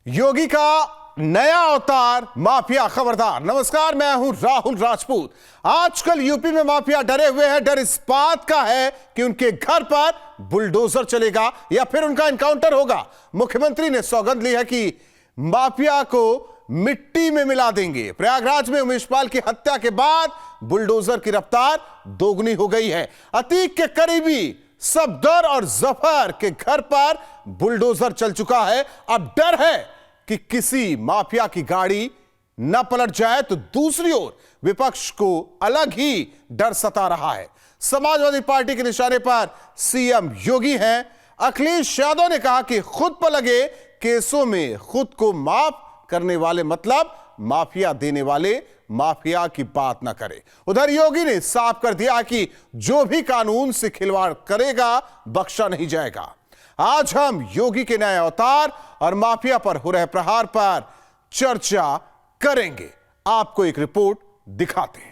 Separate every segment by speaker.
Speaker 1: योगी का नया अवतार माफिया खबरदार। नमस्कार, मैं हूं राहुल राजपूत। आजकल यूपी में माफिया डरे हुए हैं। डर इस बात का है कि उनके घर पर बुलडोजर चलेगा या फिर उनका एनकाउंटर होगा। मुख्यमंत्री ने सौगंध ली है कि माफिया को मिट्टी में मिला देंगे। प्रयागराज में उमेश पाल की हत्या के बाद बुलडोजर की रफ्तार दोगुनी हो गई है। अतीक के करीबी सफदर और जफर के घर पर बुलडोजर चल चुका है। अब डर है कि किसी माफिया की गाड़ी न पलट जाए, तो दूसरी ओर विपक्ष को अलग ही डर सता रहा है। समाजवादी पार्टी के निशाने पर सीएम योगी हैं। अखिलेश यादव ने कहा कि खुद पर लगे केसों में खुद को माफ करने वाले मतलब माफिया देने वाले माफिया की बात ना करे। उधर योगी ने साफ कर दिया कि जो भी कानून से खिलवाड़ करेगा बख्शा नहीं जाएगा। आज हम योगी के नए अवतार और माफिया पर हो रहे प्रहार पर चर्चा करेंगे। आपको एक रिपोर्ट दिखाते हैं।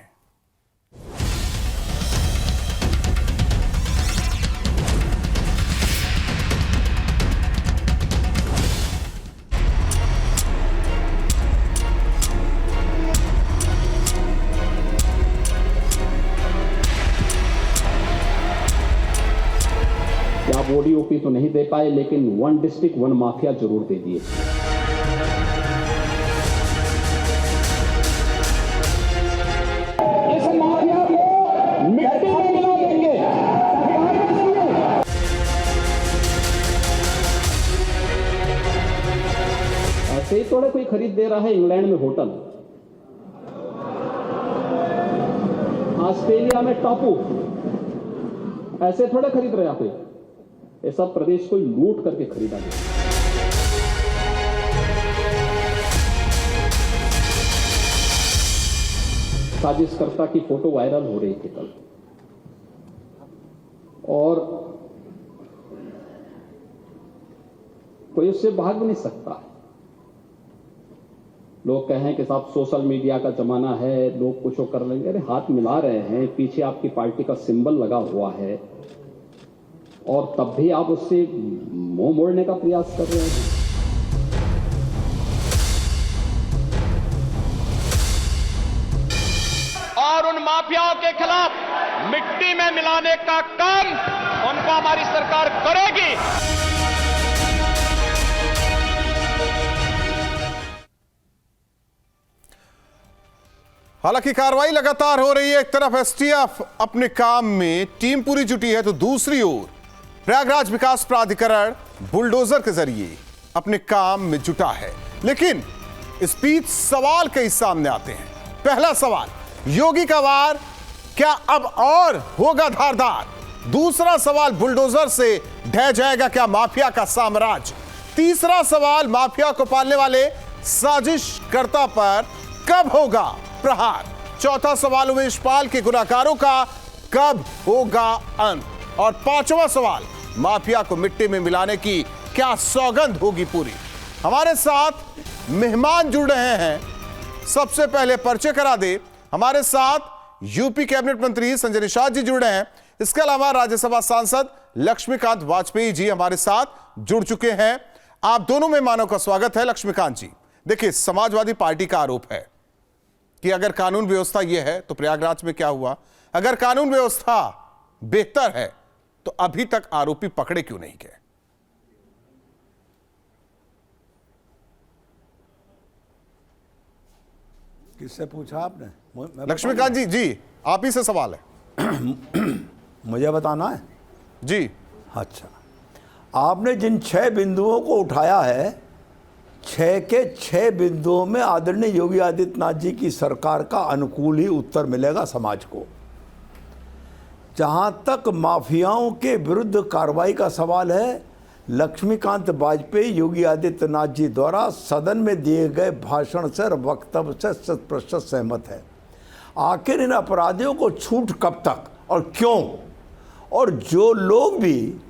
Speaker 2: आप ओडीओपी तो नहीं दे पाए, लेकिन वन डिस्ट्रिक्ट वन माफिया जरूर दे दिए। इस माफिया को मिट्टी में मिला देंगे। ऐसे ही थोड़ा कोई खरीद दे रहा है इंग्लैंड में होटल, ऑस्ट्रेलिया में टापू, ऐसे थोड़ा खरीद रहे आप। ये सब प्रदेश को लूट करके खरीदा गया। साजिशकर्ता की फोटो वायरल हो रही थी कल, और कोई उससे भाग भी नहीं सकता। लोग कहें कि साहब सोशल मीडिया का जमाना है, लोग कुछ कर लेंगे। अरे हाथ मिला रहे हैं, पीछे आपकी पार्टी का सिंबल लगा हुआ है, और तब भी आप उससे मुंह मोड़ने का प्रयास कर रहे हैं।
Speaker 3: और उन माफियाओं के खिलाफ मिट्टी में मिलाने का काम उनको हमारी सरकार करेगी।
Speaker 1: हालांकि कार्रवाई लगातार हो रही है। एक तरफ एसटीएफ अपने काम में टीम पूरी जुटी है, तो दूसरी ओर प्रयागराज विकास प्राधिकरण बुलडोजर के जरिए अपने काम में जुटा है। लेकिन इस बीच सवाल कई सामने आते हैं। पहला सवाल, योगी का वार क्या अब और होगा धारदार? दूसरा सवाल, बुलडोजर से ढह जाएगा क्या माफिया का साम्राज्य? तीसरा सवाल, माफिया को पालने वाले साजिशकर्ता पर कब होगा प्रहार? चौथा सवाल, उमेश पाल के गुनाहगारों का कब होगा अंत? और पांचवा सवाल, माफिया को मिट्टी में मिलाने की क्या सौगंध होगी पूरी? हमारे साथ मेहमान जुड़ रहे हैं। सबसे पहले परिचय करा दे, हमारे साथ यूपी कैबिनेट मंत्री संजय निषाद जी जुड़ रहे हैं। इसके अलावा राज्यसभा सांसद लक्ष्मीकांत वाजपेयी जी हमारे साथ जुड़ चुके हैं। आप दोनों मेहमानों का स्वागत है। लक्ष्मीकांत जी, देखिए, समाजवादी पार्टी का आरोप है कि अगर कानून व्यवस्था यह है तो प्रयागराज में क्या हुआ? अगर कानून व्यवस्था बेहतर है तो अभी तक आरोपी पकड़े क्यों नहीं गए?
Speaker 4: किससे पूछा आपने?
Speaker 1: लक्ष्मीकांत जी, जी आप ही से सवाल है।
Speaker 4: मुझे बताना है
Speaker 1: जी।
Speaker 4: अच्छा, आपने जिन 6 बिंदुओं को उठाया है, 6 के 6 बिंदुओं में आदरणीय योगी आदित्यनाथ जी की सरकार का अनुकूल ही उत्तर मिलेगा समाज को। जहाँ तक माफियाओं के विरुद्ध कार्रवाई का सवाल है, लक्ष्मीकांत वाजपेयी योगी आदित्यनाथ जी द्वारा सदन में दिए गए भाषण से और वक्तव्य से शत प्रतिशत सहमत है। आखिर इन अपराधियों को छूट कब तक और क्यों? और जो लोग भी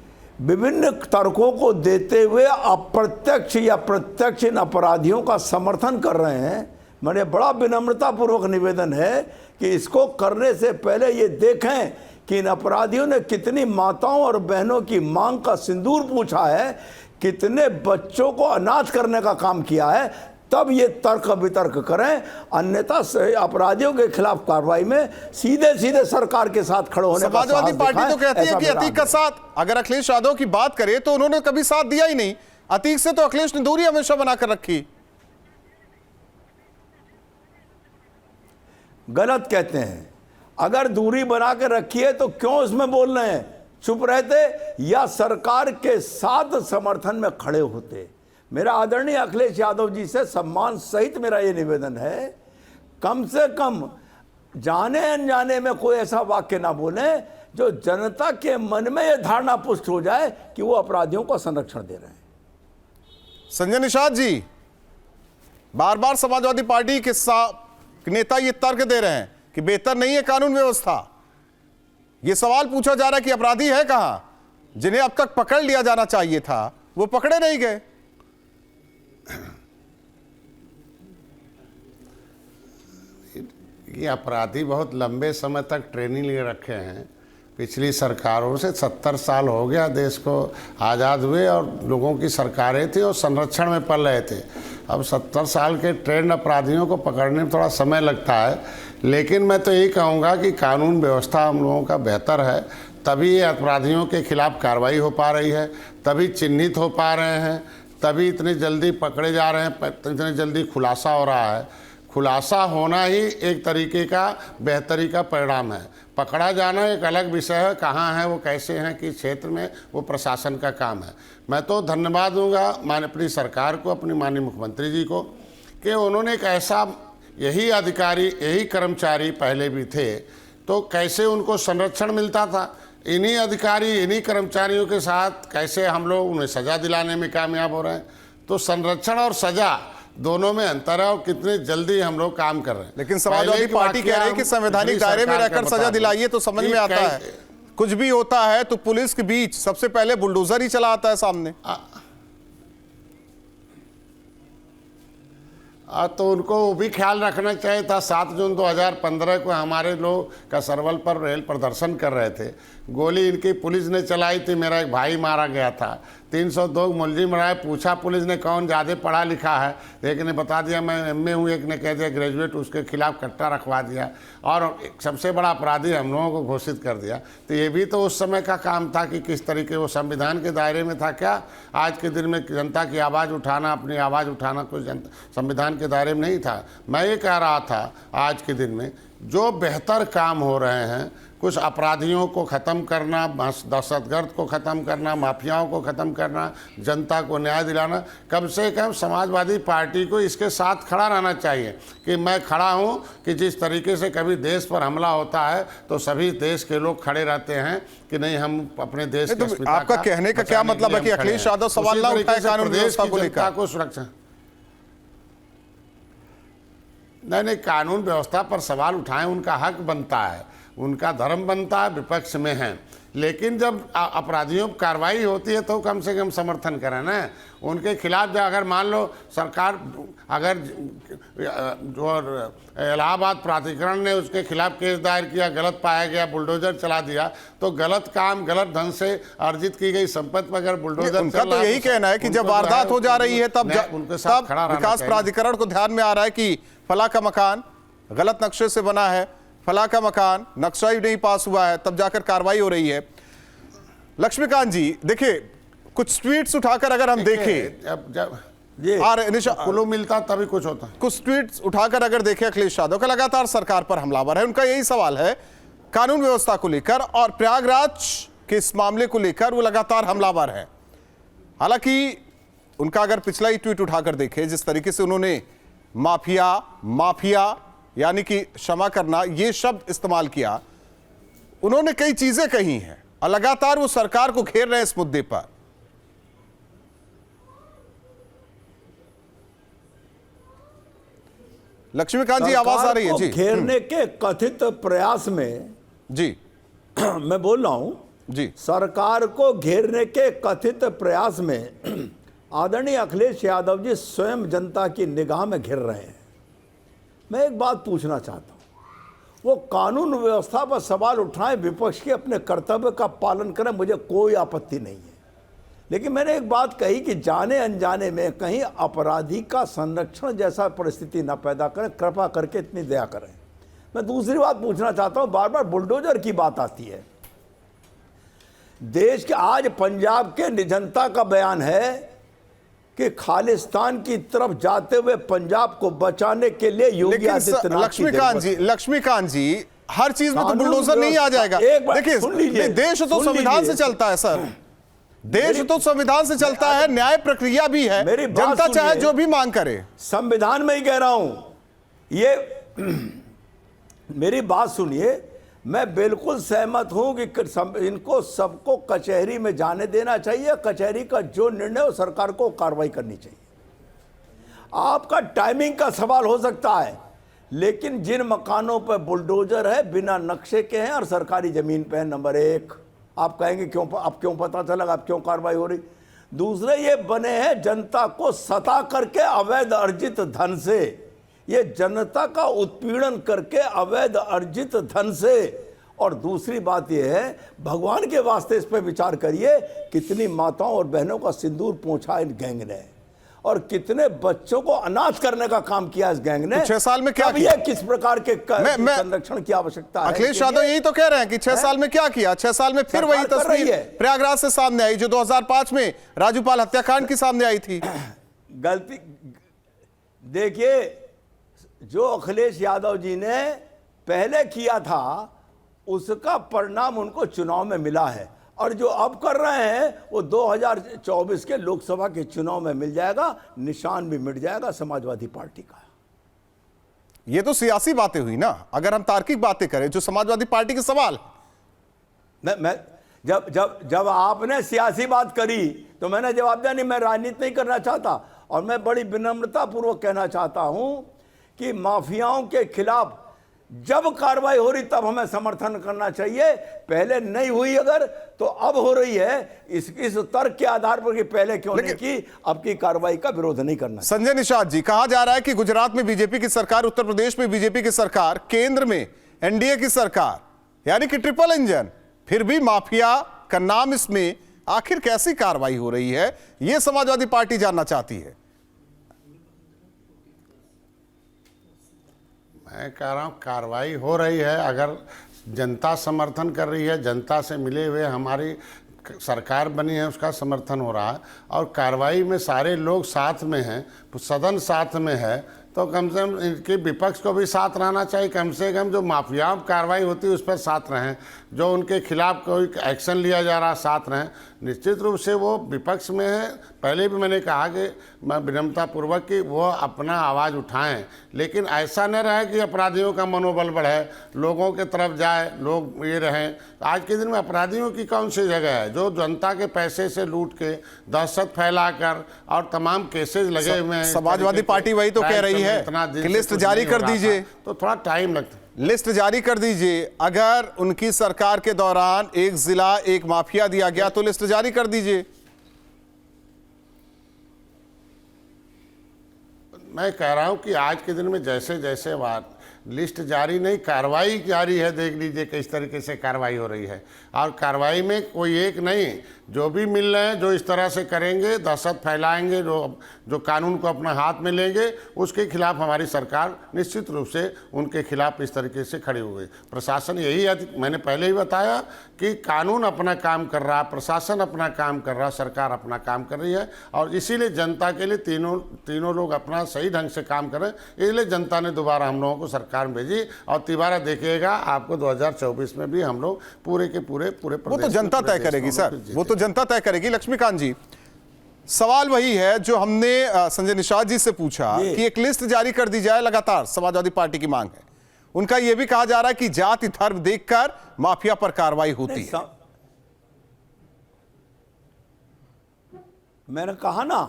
Speaker 4: विभिन्न तर्कों को देते हुए अप्रत्यक्ष या प्रत्यक्ष इन अपराधियों का समर्थन कर रहे हैं, मेरे बड़ा विनम्रतापूर्वक निवेदन है कि इसको करने से पहले ये देखें कि इन अपराधियों ने कितनी माताओं और बहनों की मांग का सिंदूर पूछा है कितने बच्चों को अनाथ करने का काम किया है, तब ये तर्क वितर्क करें। अन्यथा अपराधियों के खिलाफ कार्रवाई में सीधे सीधे सरकार के साथ खड़े होने का
Speaker 1: समाजवादी
Speaker 4: साहस
Speaker 1: पार्टी
Speaker 4: दिखाएं,
Speaker 1: तो कहती है
Speaker 4: ऐसा
Speaker 1: कि
Speaker 4: मेरा
Speaker 1: अतीक का साथ, अगर अखिलेश यादव की बात करें तो उन्होंने कभी साथ दिया ही नहीं। अतीक से तो अखिलेश ने दूरी हमेशा बनाकर रखी।
Speaker 4: गलत कहते हैं। अगर दूरी बना के रखी है तो क्यों इसमें बोल रहे हैं? चुप रहते या सरकार के साथ समर्थन में खड़े होते। मेरा आदरणीय अखिलेश यादव जी से सम्मान सहित मेरा ये निवेदन है, कम से कम जाने अनजाने में कोई ऐसा वाक्य ना बोले जो जनता के मन में यह धारणा पुष्ट हो जाए कि वो अपराधियों को संरक्षण दे रहे हैं।
Speaker 1: संजय निषाद जी, बार बार समाजवादी पार्टी के नेता ये तर्क दे रहे हैं कि बेहतर नहीं है कानून व्यवस्था। यह सवाल पूछा जा रहा है कि अपराधी है कहां? जिन्हें अब तक पकड़ लिया जाना चाहिए था वो पकड़े नहीं गए।
Speaker 5: ये अपराधी बहुत लंबे समय तक ट्रेनिंग ले रखे हैं। पिछली सरकारों से 70 साल हो गया देश को आज़ाद हुए, और लोगों की सरकारें थी और संरक्षण में पल रहे थे। अब 70 साल के ट्रेंड अपराधियों को पकड़ने में थोड़ा समय लगता है, लेकिन मैं तो यही कहूँगा कि कानून व्यवस्था हम लोगों का बेहतर है, तभी ये अपराधियों के खिलाफ कार्रवाई हो पा रही है, तभी चिन्हित हो पा रहे हैं, तभी इतनी जल्दी पकड़े जा रहे हैं, इतनी जल्दी खुलासा हो रहा है। खुलासा होना ही एक तरीके का बेहतरी का परिणाम है। पकड़ा जाना एक अलग विषय है, कहाँ है वो, कैसे हैं, किस क्षेत्र में, वो प्रशासन का काम है। मैं तो धन्यवाद दूंगा अपनी सरकार को, अपनी माननीय मुख्यमंत्री जी को, कि उन्होंने एक ऐसा, यही अधिकारी, यही कर्मचारी पहले भी थे तो कैसे उनको संरक्षण मिलता था, इन्हीं अधिकारी, इन्हीं कर्मचारियों के साथ कैसे हम लोग उन्हें सज़ा दिलाने में कामयाब हो रहे हैं। तो संरक्षण और सज़ा दोनों में अंतर है, और कितने जल्दी हम लोग काम कर रहे हैं।
Speaker 1: लेकिन समाजवादी पार्टी कह रही है कि संवैधानिक दायरे में रहकर सजा दिलाइए तो समझ में आता है। कुछ भी होता है तो पुलिस के बीच सबसे पहले बुलडोजर ही चला आता है सामने।
Speaker 5: तो उनको वो भी ख्याल रखना चाहिए था। 7 जून 2015 को हमारे लोग कसरवल पर रेल प्रदर्शन कर रहे थे, गोली इनकी पुलिस ने चलाई थी, मेरा एक भाई मारा गया था, 302 मुलजिम रहे। पूछा पुलिस ने कौन ज़्यादा पढ़ा लिखा है, एक ने बता दिया मैं MA हूँ, एक ने कह दिया ग्रेजुएट, उसके खिलाफ कट्टा रखवा दिया और सबसे बड़ा अपराधी हम लोगों को घोषित कर दिया। तो ये भी तो उस समय का काम था कि किस तरीके वो संविधान के दायरे में था क्या? आज के दिन में जनता की आवाज़ उठाना, अपनी आवाज़ उठाना कुछ संविधान के दायरे में नहीं था। मैं ये कह रहा था आज के दिन में जो बेहतर काम हो रहे हैं, कुछ अपराधियों को ख़त्म करना, दहशतगर्द को ख़त्म करना, माफियाओं को ख़त्म करना, जनता को न्याय दिलाना, कम से कम समाजवादी पार्टी को इसके साथ खड़ा रहना चाहिए कि मैं खड़ा हूं कि जिस तरीके से कभी देश पर हमला होता है तो सभी देश के लोग खड़े रहते हैं कि नहीं हम अपने देश के अस्मिता
Speaker 1: आपका कहने का क्या मतलब है कि अखिलेश यादव सवाल ना उठाए कानून व्यवस्था को लेकर?
Speaker 5: सुरक्षा नहीं, कानून व्यवस्था पर सवाल उठाएं, उनका हक बनता है, उनका धर्म बनता है, विपक्ष में है। लेकिन जब अपराधियों पर कार्रवाई होती है तो कम से कम समर्थन करें ना उनके खिलाफ। अगर मान लो सरकार, अगर जो इलाहाबाद प्राधिकरण ने उसके खिलाफ केस दायर किया, गलत पाया गया, बुलडोजर चला दिया, तो गलत काम, गलत ढंग से अर्जित की गई संपत्ति पर अगर बुलडोजर,
Speaker 1: उनका तो यही कहना है कि जब वारदात हो जा रही है तब विकास प्राधिकरण को ध्यान में आ रहा है कि फला का मकान गलत नक्शे से बना है, फला का मकान नक्शा ही नहीं पास हुआ है, तब जाकर कार्रवाई हो रही है। लक्ष्मीकांत जी देखिए, कुछ ट्वीट्स उठाकर अगर हम देखें, जब
Speaker 5: कुल्लू मिलता तभी कुछ होता।
Speaker 1: कुछ ट्वीट्स उठाकर अगर देखें, अखिलेश यादव का लगातार सरकार पर हमलावर है। उनका यही सवाल है कानून व्यवस्था को लेकर और प्रयागराज के इस मामले को लेकर वो लगातार हमलावर है। हालांकि उनका अगर पिछला ही ट्वीट उठाकर देखे, जिस तरीके से उन्होंने माफिया यानी कि क्षमा करना ये शब्द इस्तेमाल किया, उन्होंने कई चीजें कही हैं और लगातार वो सरकार को घेर रहे हैं इस मुद्दे पर। लक्ष्मीकांत जी आवाज आ रही है जी?
Speaker 4: घेरने के कथित प्रयास में
Speaker 1: जी
Speaker 4: मैं बोल रहा हूं
Speaker 1: जी,
Speaker 4: सरकार को घेरने के कथित प्रयास में आदरणीय अखिलेश यादव जी स्वयं जनता की निगाह में घिर रहे हैं। मैं एक बात पूछना चाहता हूं, वो कानून व्यवस्था पर सवाल उठाएं, विपक्ष के अपने कर्तव्य का पालन करें, मुझे कोई आपत्ति नहीं है। लेकिन मैंने एक बात कही कि जाने अनजाने में कहीं अपराधी का संरक्षण जैसा परिस्थिति न पैदा करें, कृपा करके इतनी दया करें। मैं दूसरी बात पूछना चाहता हूं, बार बार बुलडोजर की बात आती है। देश के आज पंजाब के जनता का बयान है कि खालिस्तान की तरफ जाते हुए पंजाब को बचाने के लिए योगी आदित्यनाथ की
Speaker 1: लक्ष्मीकांत जी, हर चीज में तो बुलडोजर नहीं आ जाएगा। देखिए, देश तो संविधान से चलता है सर, देश तो संविधान से चलता है, न्याय प्रक्रिया भी है, जनता चाहे जो भी मांग करे।
Speaker 4: संविधान में ही कह रहा हूं, ये मेरी बात सुनिए, मैं बिल्कुल सहमत हूं कि इनको सबको कचहरी में जाने देना चाहिए, कचहरी का जो निर्णय हो सरकार को कार्रवाई करनी चाहिए। आपका टाइमिंग का सवाल हो सकता है, लेकिन जिन मकानों पर बुलडोजर है, बिना नक्शे के हैं और सरकारी जमीन पे है, नंबर एक, आप कहेंगे क्यों, अब क्यों पता चला, अब क्यों कार्रवाई हो रही। दूसरे ये बने हैं जनता को सता करके अवैध अर्जित धन से, ये जनता का उत्पीड़न करके अवैध अर्जित धन से। और दूसरी बात यह है, भगवान के वास्ते इस पर विचार करिए, कितनी माताओं और बहनों का सिंदूर पोंछा इन गैंग ने, और कितने बच्चों को अनाथ करने का काम किया इस गैंग ने।
Speaker 1: 6 साल में क्या किया?
Speaker 4: किस प्रकार के संरक्षण की आवश्यकता है?
Speaker 1: अखिलेश यादव यही तो कह रहे हैं कि 6 साल में क्या किया। 6 साल में फिर वही तस्वीर प्रयागराज से सामने आई जो 2005 में राजूपाल हत्याकांड की सामने आई थी।
Speaker 4: गलती देखिए, जो अखिलेश यादव जी ने पहले किया था उसका परिणाम उनको चुनाव में मिला है, और जो अब कर रहे हैं वो 2024 के लोकसभा के चुनाव में मिल जाएगा, निशान भी मिट जाएगा समाजवादी पार्टी का।
Speaker 1: ये तो सियासी बातें हुई ना, अगर हम तार्किक बातें करें जो समाजवादी पार्टी के सवाल।
Speaker 4: मैं जब आपने सियासी बात करी तो मैंने जवाब दिया, नहीं मैं राजनीति नहीं करना चाहता, और मैं बड़ी विनम्रता पूर्वक कहना चाहता हूं कि माफियाओं के खिलाफ जब कार्रवाई हो रही तब हमें समर्थन करना चाहिए, पहले नहीं हुई अगर तो अब हो रही है, इस तर्क के आधार पर कि पहले क्यों नहीं की, अब की कार्रवाई का विरोध नहीं करना।
Speaker 1: संजय निषाद जी, कहा जा रहा है कि गुजरात में बीजेपी की सरकार, उत्तर प्रदेश में बीजेपी की सरकार, केंद्र में एनडीए की सरकार, यानी कि ट्रिपल इंजन, फिर भी माफिया का नाम इसमें, आखिर कैसी कार्रवाई हो रही है, यह समाजवादी पार्टी जानना चाहती है।
Speaker 5: मैं कह रहा हूँ कार्रवाई हो रही है, अगर जनता समर्थन कर रही है, जनता से मिले हुए हमारी सरकार बनी है उसका समर्थन हो रहा है, और कार्रवाई में सारे लोग साथ में हैं, सदन साथ में है, तो कम से कम इनके विपक्ष को भी साथ रहना चाहिए। कम से कम जो माफिया कार्रवाई होती है उस पर साथ रहें, जो उनके खिलाफ कोई एक्शन लिया जा रहा है साथ रहें। निश्चित रूप से वो विपक्ष में है, पहले भी मैंने कहा कि मैं विनम्रतापूर्वक कि वो अपना आवाज़ उठाएं, लेकिन ऐसा न रहे कि अपराधियों का मनोबल बढ़े, लोगों के तरफ जाए, लोग ये रहें। आज के दिन में अपराधियों की कौन सी जगह है? जो जनता के पैसे से लूट के दहशत फैलाकर और तमाम केसेज लगे हुए हैं।
Speaker 1: समाजवादी पार्टी वही तो कह रही है कि लिस्ट जारी कर दीजिए,
Speaker 5: तो थोड़ा टाइम लगता है।
Speaker 1: लिस्ट जारी कर दीजिए, अगर उनकी सरकार के दौरान एक जिला एक माफिया दिया गया तो लिस्ट जारी कर दीजिए।
Speaker 5: मैं कह रहा हूं कि आज के दिन में जैसे जैसे बात लिस्ट जारी नहीं, कार्रवाई जारी है। देख लीजिए किस तरीके से कार्रवाई हो रही है, और कार्रवाई में कोई एक नहीं, जो भी मिल रहे हैं, जो इस तरह से करेंगे, दहशत फैलाएंगे, जो कानून को अपने हाथ में लेंगे, उसके खिलाफ हमारी सरकार निश्चित रूप से उनके खिलाफ इस तरीके से खड़ी हो गई। प्रशासन यही, मैंने पहले ही बताया कि कानून अपना काम कर रहा, प्रशासन अपना काम कर रहा, सरकार अपना काम कर रही है, और इसीलिए जनता के लिए तीनों लोग अपना सही ढंग से काम कर रहे हैं। इसलिए जनता ने दोबारा हम लोगों को सरकार भेजी, और तिबारा देखिएगा आपको 2024 में भी हम लोग पूरे के पूरे
Speaker 1: वो तो जनता तय करेगी सर, वो तो जनता तय करेगी। लक्ष्मीकांत जी, सवाल वही है जो हमने संजय निषाद जी से पूछा कि एक लिस्ट जारी कर दी जाए, लगातार समाजवादी पार्टी की मांग है। उनका यह भी कहा जा रहा है कि जाति धर्म देखकर माफिया पर कार्रवाई होती है।
Speaker 4: मैंने कहा ना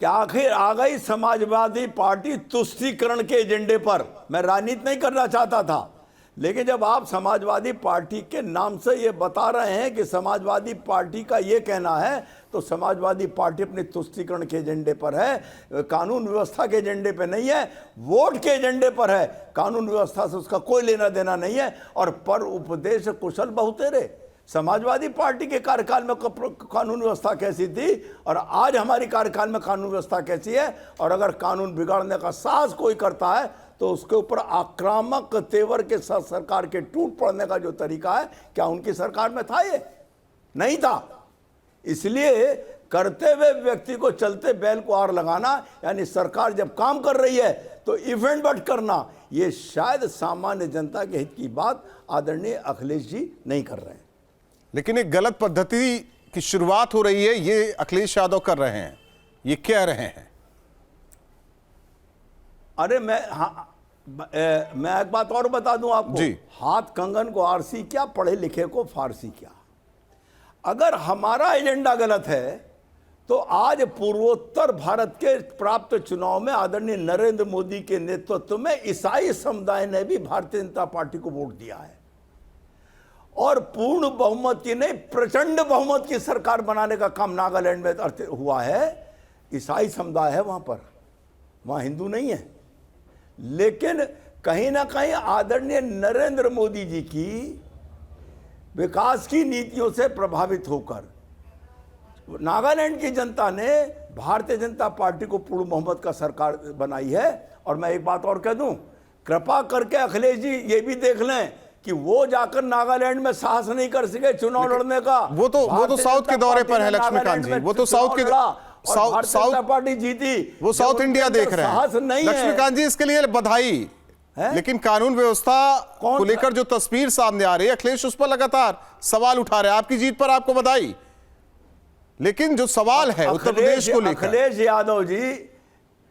Speaker 4: कि आखिर आ गई समाजवादी पार्टी तुष्टीकरण के एजेंडे पर। मैं राजनीति नहीं करना चाहता था, लेकिन जब आप समाजवादी पार्टी के नाम से ये बता रहे हैं कि समाजवादी पार्टी का ये कहना है, तो समाजवादी पार्टी अपने तुष्टीकरण के एजेंडे पर है, कानून व्यवस्था के एजेंडे पर नहीं है, वोट के एजेंडे पर है। कानून व्यवस्था से उसका कोई लेना देना नहीं है। और पर उपदेश कुशल बहुतेरे, समाजवादी पार्टी के कार्यकाल में कानून व्यवस्था कैसी थी और आज हमारी कार्यकाल में कानून व्यवस्था कैसी है। और अगर कानून बिगाड़ने का साहस कोई करता है तो उसके ऊपर आक्रामक तेवर के साथ सरकार के टूट पड़ने का जो तरीका है, क्या उनकी सरकार में था? ये नहीं था। इसलिए करते हुए व्यक्ति को चलते बैल को आड़ लगाना, यानी सरकार जब काम कर रही है तो इवेंट बट करना, ये शायद सामान्य जनता के हित की बात आदरणीय अखिलेश जी नहीं कर रहे हैं।
Speaker 1: लेकिन एक गलत पद्धति की शुरुआत हो रही है, ये अखिलेश यादव कर रहे हैं, ये कह रहे हैं।
Speaker 4: अरे मैं एक बात और बता दूं आपको
Speaker 1: जी।
Speaker 4: हाथ कंगन को आरसी क्या, पढ़े लिखे को फारसी क्या। अगर हमारा एजेंडा गलत है तो आज पूर्वोत्तर भारत के प्राप्त चुनाव में आदरणीय नरेंद्र मोदी के नेतृत्व में ईसाई समुदाय ने भी भारतीय जनता पार्टी को वोट दिया है और पूर्ण बहुमत की नहीं, प्रचंड बहुमत की सरकार बनाने का काम नागालैंड में हुआ है। ईसाई समुदाय है वहां पर, वहां हिंदू नहीं है। लेकिन कहीं ना कहीं आदरणीय नरेंद्र मोदी जी की विकास की नीतियों से प्रभावित होकर नागालैंड की जनता ने भारतीय जनता पार्टी को पूर्ण बहुमत का सरकार बनाई है। और मैं एक बात और कह दूं, कृपा करके अखिलेश जी ये भी देख लें कि वो जाकर नागालैंड में साहस नहीं कर सके चुनाव लड़ने का।
Speaker 1: वो तो साउथ के दौरे पर है लक्ष्मीकांत जी, वो तो साउथ के
Speaker 4: साउथ पार्टी जीती,
Speaker 1: वो साउथ इंडिया देख रहे हैं। लक्ष्मीकांत जी इसके लिए बधाई है? लेकिन कानून व्यवस्था को लेकर जो तस्वीर सामने आ रही है, अखिलेश उस पर लगातार सवाल उठा रहे हैं। आपकी जीत पर आपको बधाई, लेकिन जो सवाल है उत्तर प्रदेश को लेकर,
Speaker 4: अखिलेश यादव जी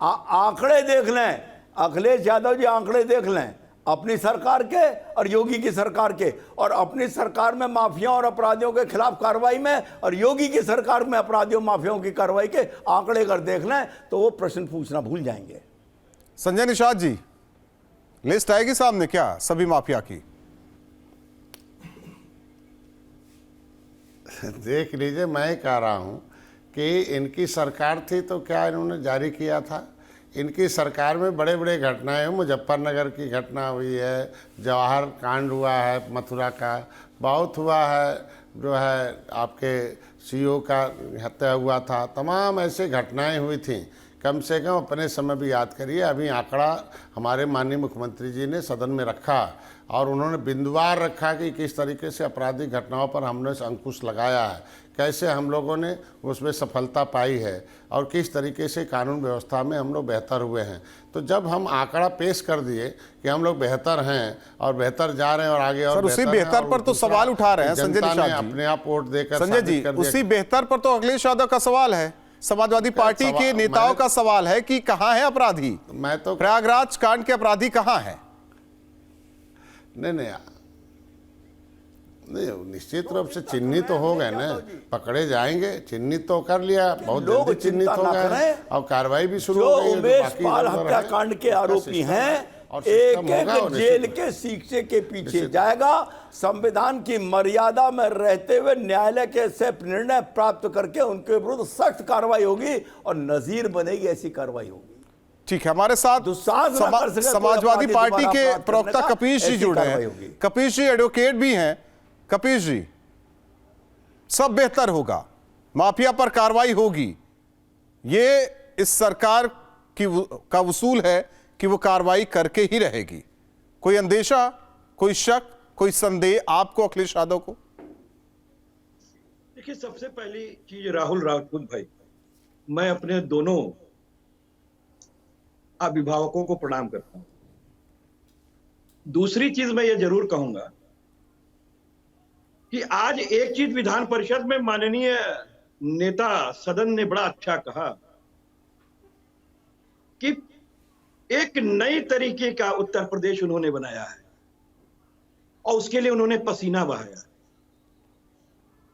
Speaker 4: आंकड़े देख लें, अखिलेश यादव जी आंकड़े देख लें अपनी सरकार के और योगी की सरकार के, और अपनी सरकार में माफिया और अपराधियों के खिलाफ कार्रवाई में और योगी की सरकार में अपराधियों माफियाओं की कार्रवाई के आंकड़े अगर देख लें तो वो प्रश्न पूछना भूल जाएंगे।
Speaker 1: संजय निषाद जी, लिस्ट आएगी सामने क्या सभी माफिया की?
Speaker 5: देख लीजिए, मैं कह रहा हूं कि इनकी सरकार थी तो क्या इन्होंने जारी किया था? इनकी सरकार में बड़े बड़े घटनाएं, मुजफ्फरनगर की घटना हुई है, जवाहर कांड हुआ है, मथुरा का बहुत हुआ है, जो है आपके सीईओ का हत्या हुआ था, तमाम ऐसे घटनाएं हुई थी। कम से कम अपने समय भी याद करिए, अभी आंकड़ा हमारे माननीय मुख्यमंत्री जी ने सदन में रखा और उन्होंने बिंदुवार रखा कि किस तरीके से आपराधिक घटनाओं पर हमने अंकुश लगाया है, कैसे हम लोगों ने उसमें सफलता पाई है और किस तरीके से कानून व्यवस्था में हम लोग बेहतर हुए हैं। तो जब हम आंकड़ा पेश कर दिए कि हम लोग बेहतर हैं और बेहतर जा रहे हैं और आगे और
Speaker 1: उसी बेहतर पर तो सवाल उठा रहे हैं संजय निषाद जी,
Speaker 5: अपने आप वोट देकर
Speaker 1: संजय जी, उसी बेहतर पर तो अखिलेश यादव का सवाल है, समाजवादी पार्टी के नेताओं का सवाल है कि कहां है अपराधी?
Speaker 5: मैं तो
Speaker 1: प्रयागराज कांड के अपराधी कहां है?
Speaker 5: नहीं, निश्चित रूप से चिन्हित तो हो गए ना, पकड़े जाएंगे, चिन्हित तो कर लिया, बहुत जल्दी चिन्हित हो गए और कार्रवाई भी शुरू हो गई है।
Speaker 4: उमेश पाल हत्याकांड के आरोपी हैं, एक एक जेल के शीशे के पीछे जाएगा, संविधान की मर्यादा में रहते हुए न्यायालय के से निर्णय प्राप्त करके उनके विरुद्ध सख्त कार्रवाई होगी और नजीर बनेगी ऐसी कार्रवाई होगी।
Speaker 1: ठीक है, हमारे साथ समाजवादी पार्टी के प्रवक्ता कपीश जी जुड़े हैं। कपीश जी एडवोकेट भी हैं। कपीश जी, सब बेहतर होगा, माफिया पर कार्रवाई होगी, ये इस सरकार का वसूल है कि वो कार्रवाई करके ही रहेगी। कोई अंदेशा, कोई शक, कोई संदेह आपको अखिलेश यादव को?
Speaker 6: देखिए, सबसे पहली चीज राहुल राजपूत भाई, मैं अपने दोनों अभिभावकों को प्रणाम करता हूं। दूसरी चीज मैं ये जरूर कहूंगा कि आज एक चीज विधान परिषद में माननीय नेता सदन ने बड़ा अच्छा कहा कि एक नई तरीके का उत्तर प्रदेश उन्होंने बनाया है और उसके लिए उन्होंने पसीना बहाया।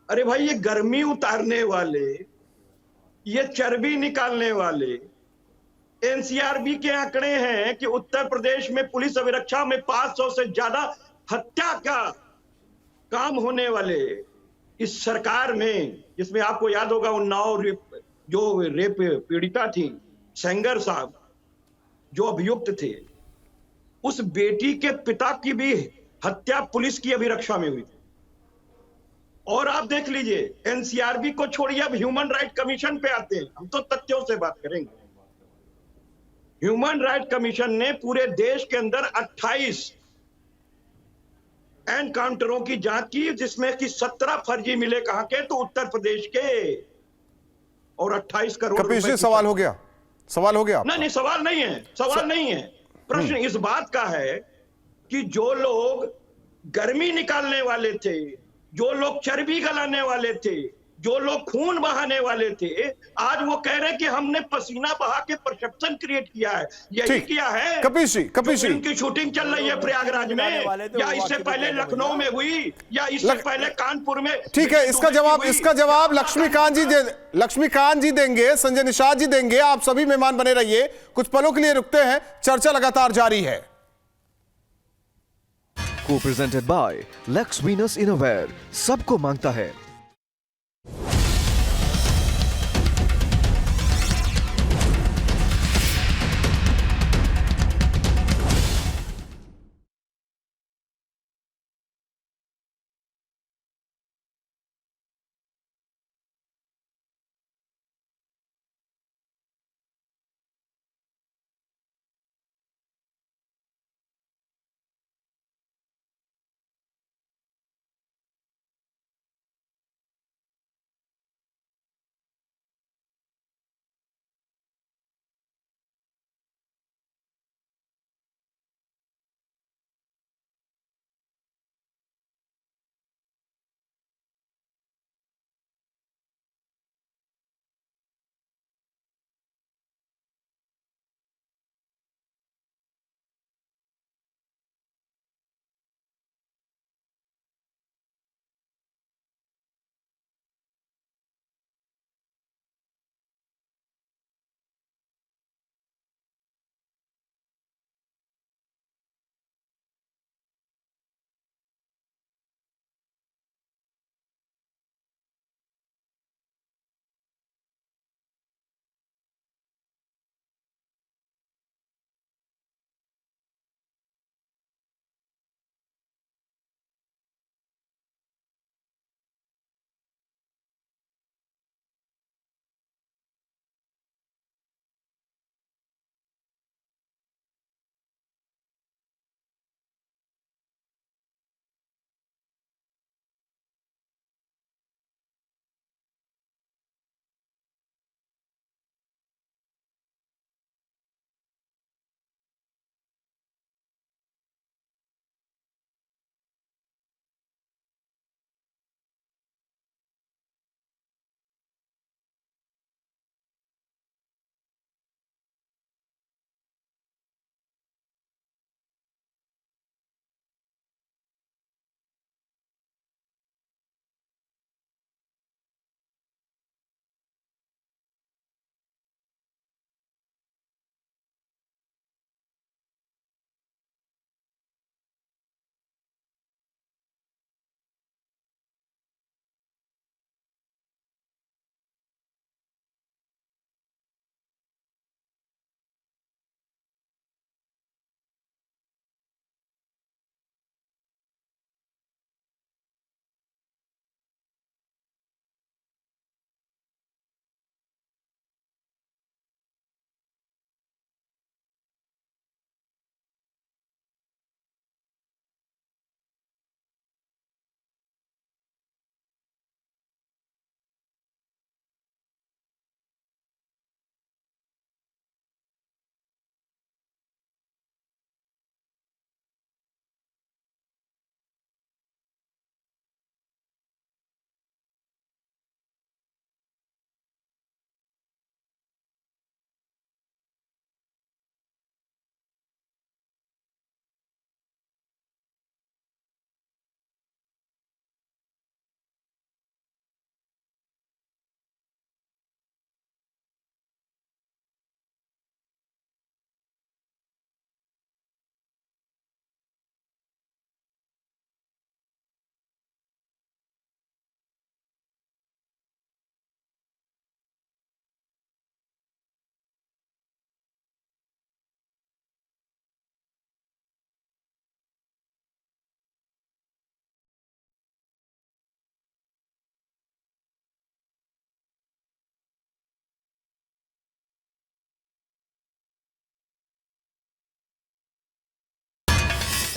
Speaker 6: अरे भाई, ये गर्मी उतारने वाले, ये चर्बी निकालने वाले एनसीआरबी के आंकड़े हैं कि उत्तर प्रदेश में पुलिस अभिरक्षा में 500 से ज्यादा हत्या का काम होने वाले इस सरकार में, जिसमें आपको याद होगा उन्नाव जो रेप पीड़िता थी सेंगर साहब जो अभियुक्त थे, उस बेटी के पिता की भी हत्या पुलिस की अभिरक्षा में हुई थी। और आप देख लीजिए, एनसीआरबी को छोड़िए, अब ह्यूमन राइट कमीशन पे आते हैं। हम तो तथ्यों से बात करेंगे। ह्यूमन राइट कमीशन ने पूरे देश के अंदर 28 एनकाउंटरों की जांच की, जिसमें कि 17 फर्जी मिले। कहां के? तो उत्तर प्रदेश के। और 28 करोड़
Speaker 1: कपीश
Speaker 6: रुपए
Speaker 1: जी,
Speaker 6: की
Speaker 1: सवाल हो गया? सवाल हो गया
Speaker 6: नहीं
Speaker 1: आपका?
Speaker 6: नहीं, सवाल नहीं है, सवाल नहीं है। प्रश्न इस बात का है कि जो लोग गर्मी निकालने वाले थे, जो लोग चर्बी गलाने वाले थे, जो लोग खून बहाने वाले थे, आज वो कह रहे हैं कि हमने पसीना बहा के परसेप्शन क्रिएट किया है। यही
Speaker 1: ठीक।
Speaker 6: किया है।
Speaker 1: कपीश जी,
Speaker 6: जो
Speaker 1: कपीश जी,
Speaker 6: फिल्म की शूटिंग चल रही है प्रयागराज में, या इससे पहले लखनऊ में हुई, या इससे पहले कानपुर में।
Speaker 1: ठीक है, इसका जवाब लक्ष्मीकांत जी देंगे, संजय निषाद जी देंगे। आप सभी मेहमान बने रहिए, कुछ पलों के लिए रुकते हैं, चर्चा लगातार जारी है।
Speaker 7: Co-presented by Lux Venus Innerwear, सबको मांगता है।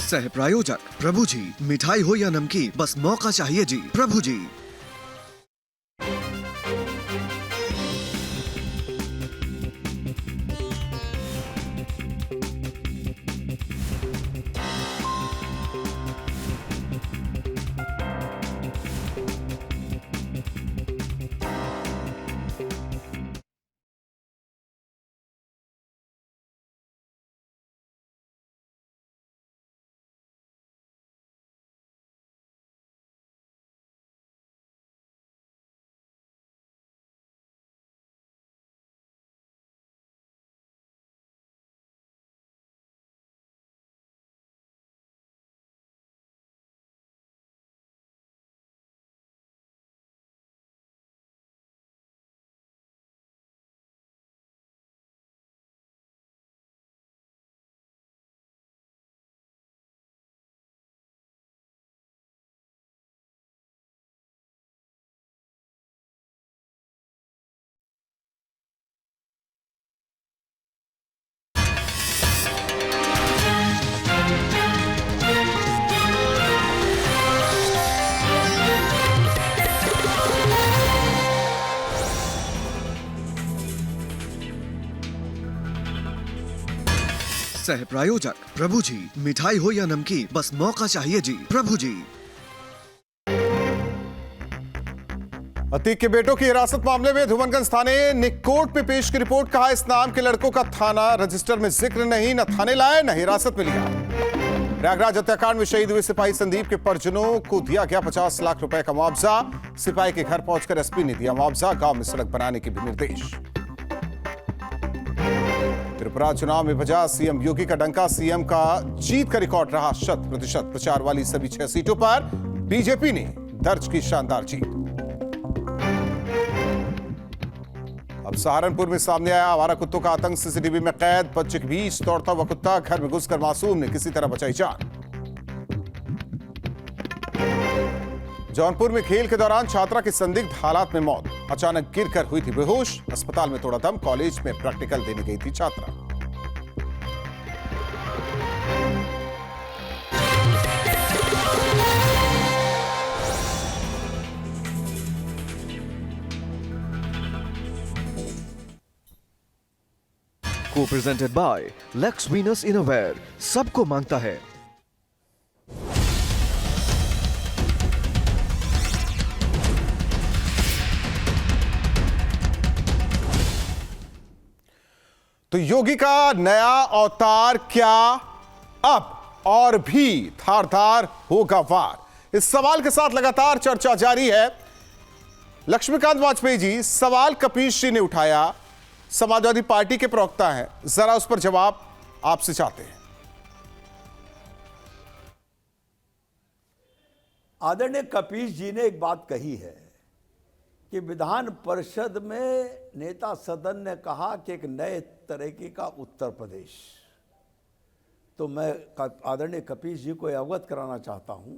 Speaker 7: सह प्रायोजक प्रभु जी। मिठाई हो या नमकीन, बस मौका चाहिए जी। प्रभु जी। सह प्रायोजक प्रभु जी। मिठाई हो या नमकीन, बस मौका चाहिए जी। प्रभु जी।
Speaker 1: अतीक के बेटों की हिरासत मामले में धुमनगंज थाने ने कोर्ट में पेश की रिपोर्ट। कहा इस नाम के लड़कों का थाना रजिस्टर में जिक्र नहीं, न थाने लाए न हिरासत में लिया। प्रयागराज हत्याकांड में शहीद हुए सिपाही संदीप के परिजनों को दिया गया 50 लाख रुपए का मुआवजा। सिपाही के घर पहुंचकर एसपी ने दिया मुआवजा। गांव में सड़क बनाने के भी निर्देश। त्रिपुरा चुनाव में बजा सीएम योगी का डंका। सीएम का जीत का रिकॉर्ड रहा 100% प्रचार वाली सभी 6 सीटों पर बीजेपी ने दर्ज की शानदार जीत। अब सहारनपुर में सामने आया आवारा कुत्तों का आतंक। सीसीटीवी में कैद। बच्चे के बीच दौड़ता हुआ कुत्ता, घर में घुसकर मासूम ने किसी तरह बचाई जान। जौनपुर में खेल के दौरान छात्रा की संदिग्ध हालात में मौत। अचानक गिरकर हुई थी बेहोश। अस्पताल में तोड़ा दम। कॉलेज में प्रैक्टिकल देने गई थी छात्रा।
Speaker 7: को प्रेजेंटेड बाय लक्स वीनस इनोवेयर। सबको मांगता है।
Speaker 1: तो योगी का नया अवतार क्या अब और भी धारदार होगा वार? इस सवाल के साथ लगातार चर्चा जारी है। लक्ष्मीकांत वाजपेयी जी, सवाल कपीश जी ने उठाया। समाजवादी पार्टी के प्रवक्ता हैं, जरा उस पर जवाब आपसे चाहते हैं।
Speaker 4: आदरणीय कपीश जी ने एक बात कही है कि विधान परिषद में नेता सदन ने कहा कि एक नए तरीके का उत्तर प्रदेश। तो मैं आदरणीय कपीश जी को अवगत कराना चाहता हूं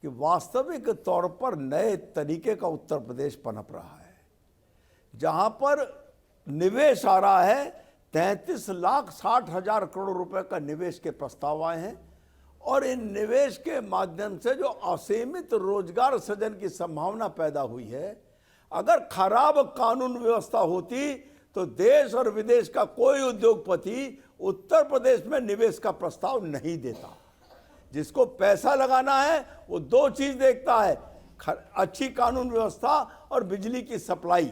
Speaker 4: कि वास्तविक तौर पर नए तरीके का उत्तर प्रदेश पनप रहा है, जहां पर निवेश आ रहा है। 33,60,000 करोड़ रुपए का निवेश के प्रस्ताव आए हैं और इन निवेश के माध्यम से जो असीमित रोजगार सृजन की संभावना पैदा हुई है। अगर खराब कानून व्यवस्था होती तो देश और विदेश का कोई उद्योगपति उत्तर प्रदेश में निवेश का प्रस्ताव नहीं देता। जिसको पैसा लगाना है वो 2 चीज देखता है, अच्छी कानून व्यवस्था और बिजली की सप्लाई।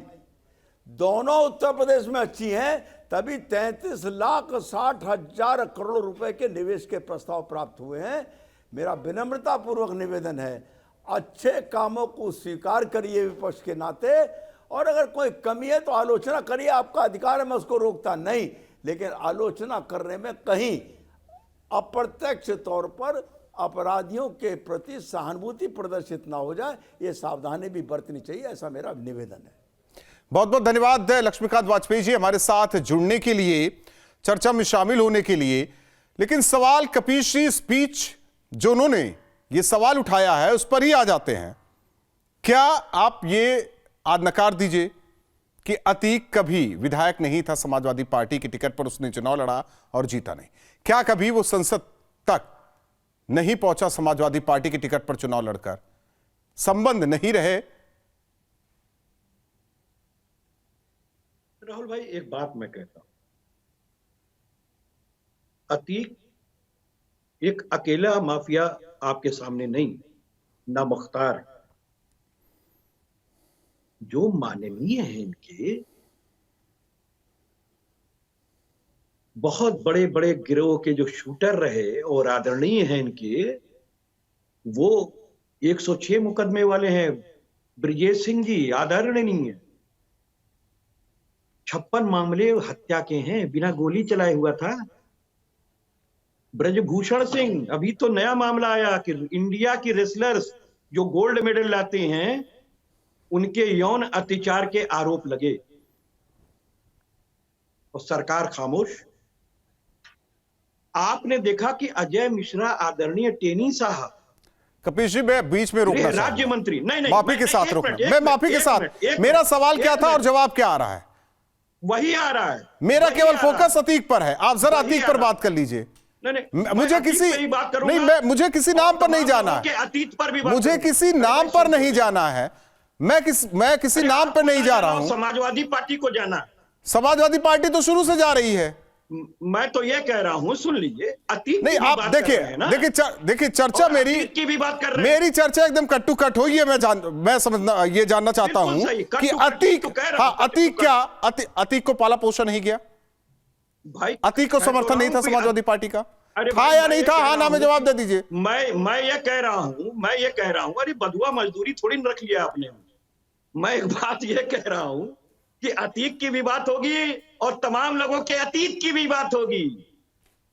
Speaker 4: दोनों उत्तर प्रदेश में अच्छी हैं, तभी 33,60,000 करोड़ रुपए के निवेश के प्रस्ताव प्राप्त हुए हैं। मेरा विनम्रता पूर्वक निवेदन है, अच्छे कामों को स्वीकार करिए विपक्ष के नाते, और अगर कोई कमी है तो आलोचना करिए, आपका अधिकार है, मैं उसको रोकता नहीं। लेकिन आलोचना करने में कहीं अप्रत्यक्ष तौर पर अपराधियों के प्रति सहानुभूति प्रदर्शित ना हो जाए, ये सावधानी भी बरतनी चाहिए, ऐसा मेरा निवेदन है।
Speaker 1: बहुत बहुत धन्यवाद लक्ष्मीकांत वाजपेयी जी हमारे साथ जुड़ने के लिए, चर्चा में शामिल होने के लिए। लेकिन सवाल कपीश जी, स्पीच जो उन्होंने ये सवाल उठाया है उस पर ही आ जाते हैं। क्या आप ये आज नकार दीजिए कि अतीक कभी विधायक नहीं था समाजवादी पार्टी की टिकट पर, उसने चुनाव लड़ा और जीता नहीं। क्या कभी वो संसद तक नहीं पहुंचा समाजवादी पार्टी की टिकट पर चुनाव लड़कर, संबंध नहीं रहे।
Speaker 6: राहुल भाई, एक बात मैं कहता हूं, अतीक एक अकेला माफिया आपके सामने नहीं, ना मुख्तार, जो माननीय हैं इनके, बहुत बड़े बड़े गिरोह के जो शूटर रहे और आदरणीय हैं इनके, वो 106 मुकदमे वाले हैं। ब्रिजेश सिंह जी आदरणीय, 56 मामले हत्या के हैं, बिना गोली चलाए हुआ था। ब्रजभूषण सिंह, अभी तो नया मामला आया कि इंडिया की रेसलर्स जो गोल्ड मेडल लाते हैं उनके यौन अत्याचार के आरोप लगे और सरकार खामोश। आपने देखा कि अजय मिश्रा आदरणीय टेनी साहब,
Speaker 1: कपिल जी मैं बीच में रोकना चाहूंगा।
Speaker 6: राज्य मंत्री, नहीं
Speaker 1: माफी के साथ रोकना, मैं माफी के साथ, मेरा सवाल क्या था और जवाब क्या आ रहा है?
Speaker 6: वही आ रहा है,
Speaker 1: मेरा केवल फोकस अतीक पर है, आप जरा अतीक पर बात कर लीजिए।
Speaker 6: नहीं,
Speaker 1: मुझे किसी नहीं, मैं मुझे किसी नाम पर नहीं जाना है,
Speaker 6: अतीत पर भी
Speaker 1: मुझे किसी नाम पर नहीं जाना है, मैं किसी नाम पर नहीं जा रहा हूं।
Speaker 6: समाजवादी पार्टी को जाना,
Speaker 1: समाजवादी पार्टी तो शुरू से जा रही है।
Speaker 6: मैं तो ये कह रहा हूं, सुन लीजिए, अतीत
Speaker 1: नहीं, आप देखिए चर्चा मेरी
Speaker 6: की भी बात कर रहे हैं।
Speaker 1: मेरी चर्चा एकदम कट टू कट हुई है। मैं समझना ये जानना चाहता हूं कि अतीक, हाँ अतीक क्या अतीक को पाला पोषण नहीं किया
Speaker 6: भाई?
Speaker 1: अतीक को समर्थन नहीं था समाजवादी पार्टी का? था या नहीं था? हाँ ना में जवाब दे दीजिए।
Speaker 6: मैं ये कह रहा हूं, अरे बधुआ मजदूरी थोड़ी न रख लिया आपने। मैं एक बात ये कह रहा हूं कि अतीक की भी बात होगी और तमाम लोगों के अतीत की भी बात होगी,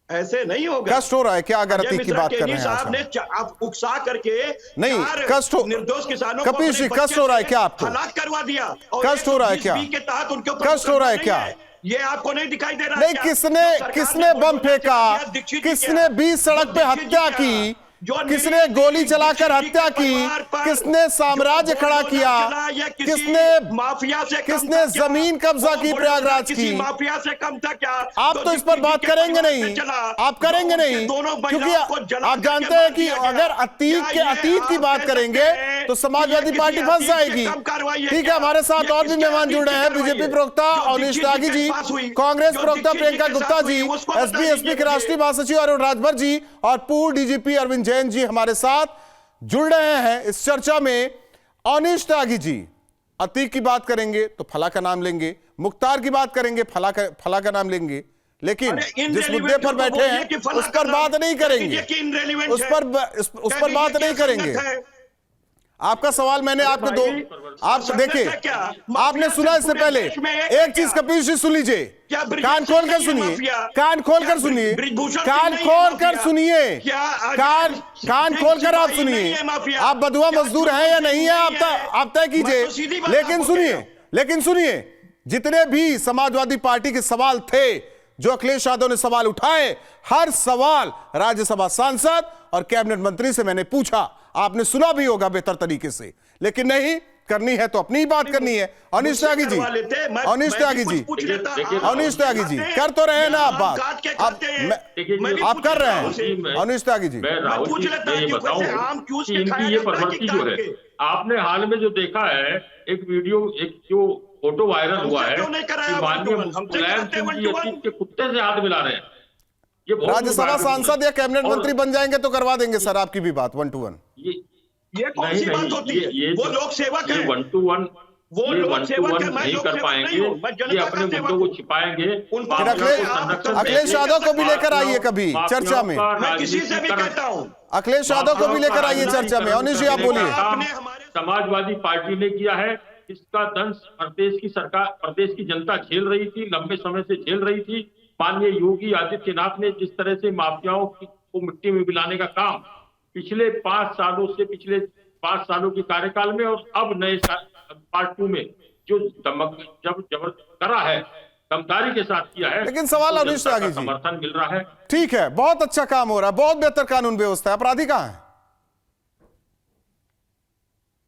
Speaker 6: ऐसे नहीं होगा।
Speaker 1: कष्ट हो रहा है क्या अगर अतीक की बात कर रहे हैं?
Speaker 6: साहब ने आप उकसा करके
Speaker 1: नहीं, कष्ट हो,
Speaker 6: निर्दोष किसानों
Speaker 1: कपिल जी कष्ट हो रहा है क्या आपको?
Speaker 6: हलाक करवा दिया,
Speaker 1: कष्ट हो रहा है क्या?
Speaker 6: के तहत उनके ऊपर
Speaker 1: कष्ट हो रहा है क्या?
Speaker 6: ये आपको नहीं दिखाई दे रहा?
Speaker 1: नहीं, किसने बम फेंका, किसने बीच सड़क पे हत्या की, किसने गोली चलाकर हत्या की, किसने साम्राज्य खड़ा किया, किसने
Speaker 6: माफिया से,
Speaker 1: किसने जमीन कब्जा की प्रयागराज की?
Speaker 6: माफिया से कम था क्या?
Speaker 1: आप तो इस पर बात करेंगे नहीं, आप करेंगे नहीं, क्योंकि आप जानते हैं कि अगर अतीत की बात करेंगे तो समाजवादी पार्टी फंस जाएगी। ठीक है, हमारे साथ और भी मेहमान जुड़ रहे हैं, बीजेपी प्रवक्ता अवनीश त्यागी जी, कांग्रेस प्रवक्ता प्रियंका गुप्ता जी, एसपी के राष्ट्रीय महासचिव अरुण राजभर जी और पूर्व डीजीपी अरविंद जैन जी हमारे साथ जुड़ रहे हैं इस चर्चा में। अवनीश त्यागी जी, अतीक की बात करेंगे तो फला का नाम लेंगे, मुख्तार की बात करेंगे फला का नाम लेंगे, लेकिन जिस मुद्दे पर बैठे हैं उस पर बात नहीं करेंगे, उस पर बात नहीं करेंगे। आपका सवाल मैंने आपको आप देखिए, आपने सुना इससे पहले एक चीज कपिल जी सुन लीजिए, कान खोल कर सुनिए, कान खोल कर सुनिए, कान खोल कर सुनिए, कान खोल कर आप सुनिए। आप बधुआ मजदूर हैं या नहीं है आप तय कीजिए, लेकिन सुनिए, जितने भी समाजवादी पार्टी के सवाल थे जो अखिलेश यादव ने सवाल उठाए, हर सवाल राज्यसभा सांसद और कैबिनेट मंत्री से मैंने पूछा। आपने सुना भी होगा बेहतर तरीके से, लेकिन नहीं, करनी है तो अपनी ही बात करनी है। अवनीश त्यागी जी, कर तो रहे हैं ना आप बात, आप कर रहे हैं अवनीश त्यागी जी।
Speaker 8: मैं राहुल जी ये बताऊं कि इनकी ये प्रवृत्ति जो है, आपने हाल में जो देखा है, एक वीडियो, एक जो फोटो वायरल हुआ है कि माननीय मुलायम सिंह जी अतीक के कुत्ते से हाथ मिला रहे हैं। ये
Speaker 1: राज्यसभा सांसद या कैबिनेट मंत्री बन जाएंगे तो करवा देंगे सर आपकी भी बात 1 to 1।
Speaker 6: ये कौन सी बात होती है? वो लोक सेवक है,
Speaker 8: 1 to 1 नहीं कर पाएंगे, ये अपने मुद्दों को छिपाएंगे।
Speaker 1: अखिलेश यादव को भी लेकर आइए कभी चर्चा में,
Speaker 6: मैं किसी से भी कहता हूं,
Speaker 1: अखिलेश यादव को भी लेकर आइए चर्चा में। अवनीश जी आप बोलिए।
Speaker 8: समाजवादी पार्टी ने किया है, इसका दंश प्रदेश की सरकार, प्रदेश की जनता झेल रही थी, लंबे समय से झेल रही थी। माननीय योगी आदित्यनाथ ने जिस तरह से माफियाओं को मिट्टी में मिलाने का काम पिछले 5 सालों के कार्यकाल में और अब नए पार्ट 2 में जो जबर करा है, दमदारी के साथ किया है,
Speaker 1: लेकिन सवाल अवनीश त्यागी जी,
Speaker 8: समर्थन मिल रहा है।
Speaker 1: ठीक है, बहुत अच्छा काम हो रहा है, बहुत बेहतर कानून व्यवस्था है, अपराधी कहां है?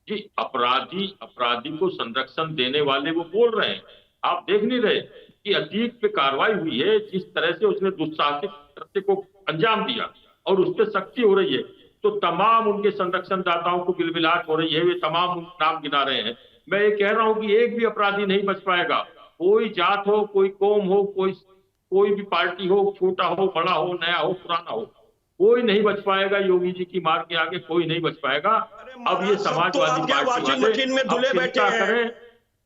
Speaker 8: जी, अपराधी को संरक्षण देने वाले वो बोल रहे हैं, आप देख नहीं रहे कि अतीक पे कार्रवाई हुई है, जिस तरह से उसने दुस्साहसिक कृत्य को अंजाम दिया और उस पर सख्ती हो रही है, तो तमाम उनके संरक्षणदाताओं को बिलबिलाहट हो रही है। वे तमाम नाम गिना रहे हैं। मैं ये कह रहा हूं कि एक भी अपराधी नहीं बच पाएगा। कोई जात हो, कोई कौम हो, कोई भी पार्टी हो, छोटा हो, बड़ा हो, नया हो, पुराना हो, कोई नहीं बच पाएगा। योगी जी की मार के आगे कोई नहीं बच पाएगा। अब ये समाजवादी
Speaker 6: वॉशिंग मशीन में धुले बैठे हैं,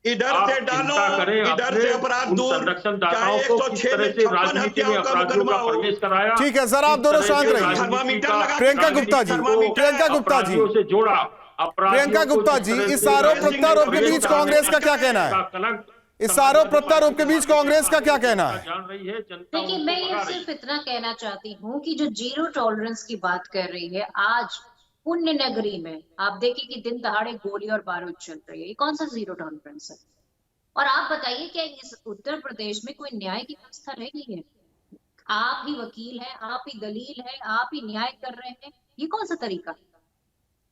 Speaker 6: इधर से डालो, इधर से अपराध दूर।
Speaker 8: संरक्षणदाताओं को किस तरह से राजनीति में अपराधियों का प्रवेश कराया।
Speaker 1: ठीक है सर, आप दोनों शांत रहिए। प्रियंका गुप्ता जी, प्रियंका गुप्ता जी
Speaker 8: से जोड़ा,
Speaker 1: प्रियंका गुप्ता जी, इस आरोप प्रत्यारोप के बीच कांग्रेस का क्या कहना है? इस आरोप प्रत्यारोप के बीच कांग्रेस का क्या कहना है?
Speaker 9: देखिए, मैं ये सिर्फ इतना कहना चाहती हूँ कि जो जीरो टॉलरेंस की बात कर रही है, आज पुण्य नगरी में आप देखिए कि दिन दहाड़े गोली और बारूद चल रही है। ये कौन सा जीरो टॉलरेंस है? और आप बताइए क्या इस उत्तर प्रदेश में कोई न्याय की व्यवस्था रह गई है? आप ही वकील हैं, आप ही दलील है, आप ही न्याय कर रहे हैं। ये कौन सा तरीका?